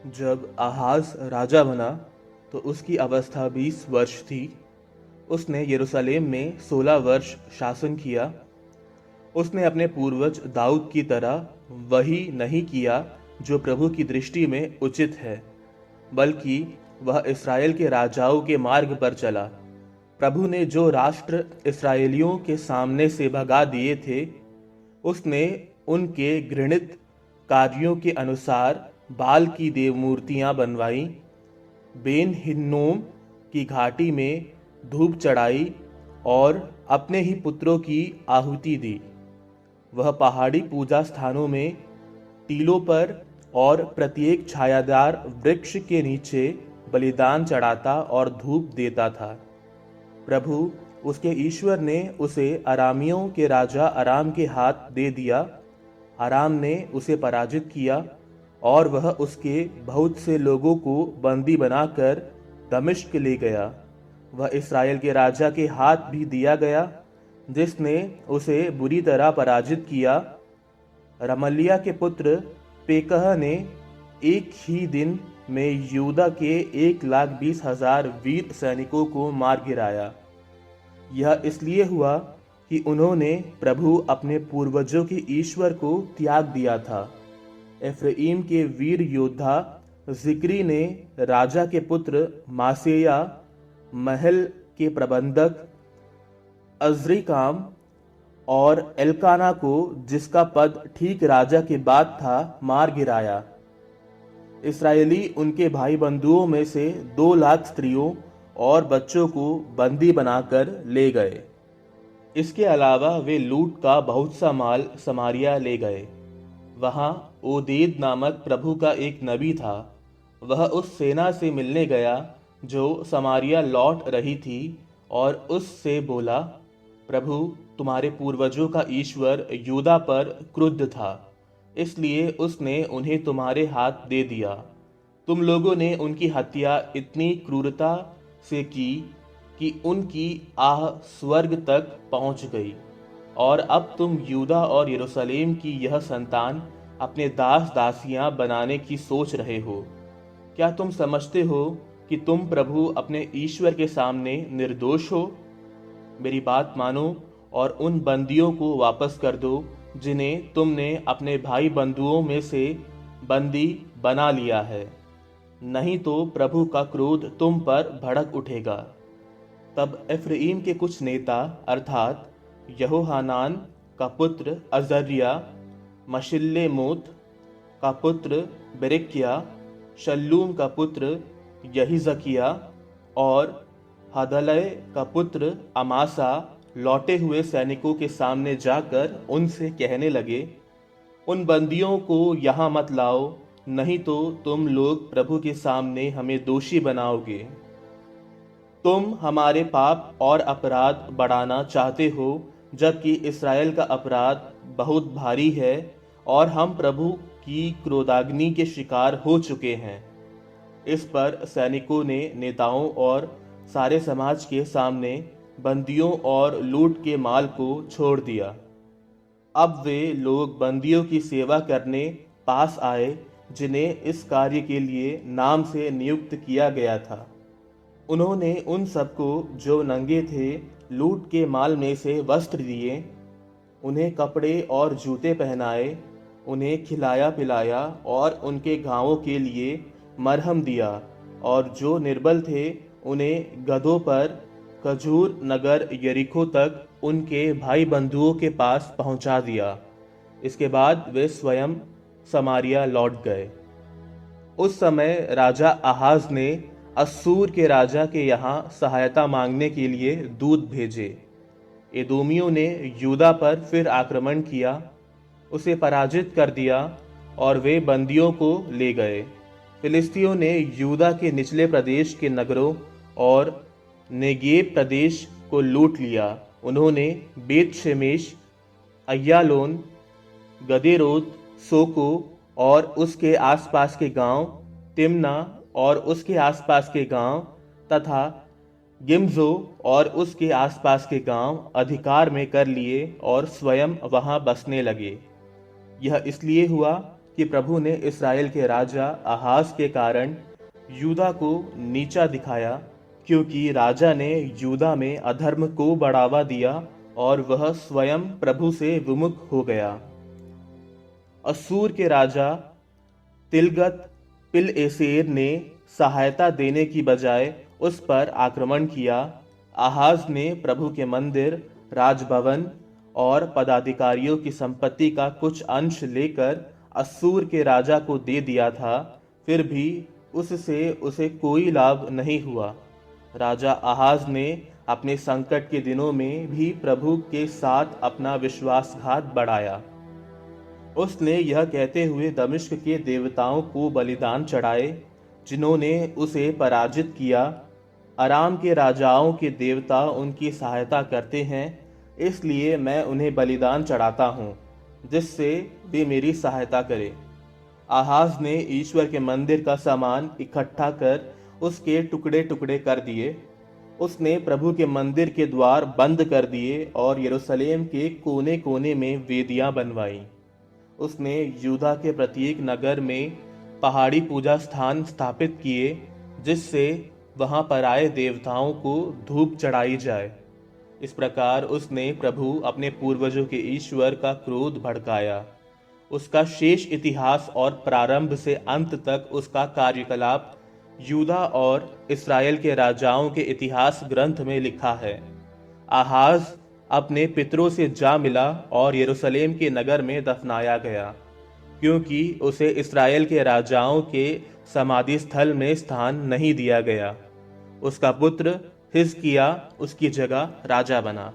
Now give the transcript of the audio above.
जब आहाज राजा बना तो उसकी अवस्था 20 वर्ष थी। उसने यरूशलेम में 16 वर्ष शासन किया। उसने अपने पूर्वज दाऊद की तरह वही नहीं किया जो प्रभु की दृष्टि में उचित है, बल्कि वह इस्राएल के राजाओं के मार्ग पर चला। प्रभु ने जो राष्ट्र इस्राएलियों के सामने से भगा दिए थे, उसने उनके घृणित कार्यों के अनुसार बाल की देव मूर्तियां बनवाई, बेन हिन्नोम की घाटी में धूप चढ़ाई और अपने ही पुत्रों की आहुति दी। वह पहाड़ी पूजा स्थानों में, टीलों पर और प्रत्येक छायादार वृक्ष के नीचे बलिदान चढ़ाता और धूप देता था। प्रभु उसके ईश्वर ने उसे अरामियों के राजा अराम के हाथ दे दिया। अराम ने उसे पराजित किया और वह उसके बहुत से लोगों को बंदी बनाकर दमिश्क ले गया। वह इस्राएल के राजा के हाथ भी दिया गया, जिसने उसे बुरी तरह पराजित किया। रमल्याह के पुत्र पेकह ने एक ही दिन में यूदा के 1,20,000 वीर सैनिकों को मार गिराया। यह इसलिए हुआ कि उन्होंने प्रभु अपने पूर्वजों के ईश्वर को त्याग दिया था। एफ्राइम के वीर योद्धा जिक्री ने राजा के पुत्र मासेया, महल के प्रबंधक अज्रिकाम और एल्काना को, जिसका पद ठीक राजा के बाद था, मार गिराया। इस्राएली उनके भाई बंधुओं में से 2 लाख स्त्रियों और बच्चों को बंदी बनाकर ले गए। इसके अलावा वे लूट का बहुत सा माल समारिया ले गए। वहां ओदेद नामक प्रभु का एक नबी था। वह उस सेना से मिलने गया जो समारिया लौट रही थी और उससे बोला, प्रभु तुम्हारे पूर्वजों का ईश्वर यूदा पर क्रुद्ध था, इसलिए उसने उन्हें तुम्हारे हाथ दे दिया। तुम लोगों ने उनकी हत्या इतनी क्रूरता से की कि उनकी आह स्वर्ग तक पहुंच गई। और अब तुम यूदा और यरूशलेम की यह संतान अपने दास दासियां बनाने की सोच रहे हो। क्या तुम समझते हो कि तुम प्रभु अपने ईश्वर के सामने निर्दोष हो? मेरी बात मानो और उन बंदियों को वापस कर दो जिन्हें तुमने अपने भाई बंधुओं में से बंदी बना लिया है, नहीं तो प्रभु का क्रोध तुम पर भड़क उठेगा। तब एफ्राइम के कुछ नेता अर्थात यहोहानान का पुत्र अजर्या, मशिल्लेमोत का पुत्र बेरेक्या, शल्लूम का पुत्र यहिजकिया और हदलै का पुत्र अमासा लौटे हुए सैनिकों के सामने जाकर उनसे कहने लगे, उन बंदियों को यहाँ मत लाओ, नहीं तो तुम लोग प्रभु के सामने हमें दोषी बनाओगे। तुम हमारे पाप और अपराध बढ़ाना चाहते हो, जबकि इस्राएल का अपराध बहुत भारी है और हम प्रभु की क्रोधाग्नि के शिकार हो चुके हैं। इस पर सैनिकों ने नेताओं और सारे समाज के सामने बंदियों और लूट के माल को छोड़ दिया। अब वे लोग बंदियों की सेवा करने पास आए जिन्हें इस कार्य के लिए नाम से नियुक्त किया गया था। उन्होंने उन सबको जो नंगे थे लूट के माल में से वस्त्र दिए, उन्हें कपड़े और जूते पहनाए, उन्हें खिलाया पिलाया और उनके घावों के लिए मरहम दिया, और जो निर्बल थे उन्हें गधों पर खजूर नगर यरीको तक उनके भाई बंधुओं के पास पहुंचा दिया। इसके बाद वे स्वयं समारिया लौट गए। उस समय राजा आहाज ने अस्सूर के राजा के यहाँ सहायता मांगने के लिए दूत भेजे। एदोमियों ने यूदा पर फिर आक्रमण किया, उसे पराजित कर दिया और वे बंदियों को ले गए। फिलिस्तियों ने यूदा के निचले प्रदेश के नगरों और नेगेब प्रदेश को लूट लिया। उन्होंने बेत शेमेश, अय्यालोन, गदेरोत, सोको और उसके आसपास के गांव, तिम्ना और उसके आसपास के गांव तथा गिम्जो और उसके आसपास के गांव अधिकार में कर लिए और स्वयं वहां बसने लगे। यह इसलिए हुआ कि प्रभु ने इस्राएल के राजा आहाज के कारण यूदा को नीचा दिखाया, क्योंकि राजा ने यूदा में अधर्म को बढ़ावा दिया और वह स्वयं प्रभु से विमुख हो गया। असूर के राजा तिलगत पिलएसेर ने सहायता देने की बजाय उस पर आक्रमण किया। आहाज ने प्रभु के मंदिर, राजभवन और पदाधिकारियों की संपत्ति का कुछ अंश लेकर असूर के राजा को दे दिया था, फिर भी उससे उसे कोई लाभ नहीं हुआ। राजा आहाज ने अपने संकट के दिनों में भी प्रभु के साथ अपना विश्वासघात बढ़ाया। उसने यह कहते हुए दमिश्क के देवताओं को बलिदान चढ़ाए, जिन्होंने उसे पराजित किया। अराम के राजाओं के देवता उनकी सहायता करते हैं, इसलिए मैं उन्हें बलिदान चढ़ाता हूँ, जिससे वे मेरी सहायता करें। आहाज ने ईश्वर के मंदिर का सामान इकट्ठा कर उसके टुकड़े टुकड़े कर दिए। उसने प्रभु के मंदिर के द्वार बंद कर दिए और यरूशलेम के कोने कोने में वेदियां बनवाई। उसने यूदा के प्रत्येक नगर में पहाड़ी पूजा स्थान स्थापित किए, जिससे वहां पराये देवताओं को धूप चढ़ाई जाए। इस प्रकार उसने प्रभु अपने पूर्वजों के ईश्वर का क्रोध भड़काया। उसका शेष इतिहास और प्रारंभ से अंत तक उसका कार्यकलाप यूदा और इस्राएल के राजाओं के इतिहास ग्रंथ में लिखा है। आहाज अपने पितरों से जा मिला और यरूशलेम के नगर में दफनाया गया, क्योंकि उसे इस्राएल के राजाओं के समाधि स्थल में स्थान नहीं दिया गया। उसका पुत्र हिजकिय्याह उसकी जगह राजा बना।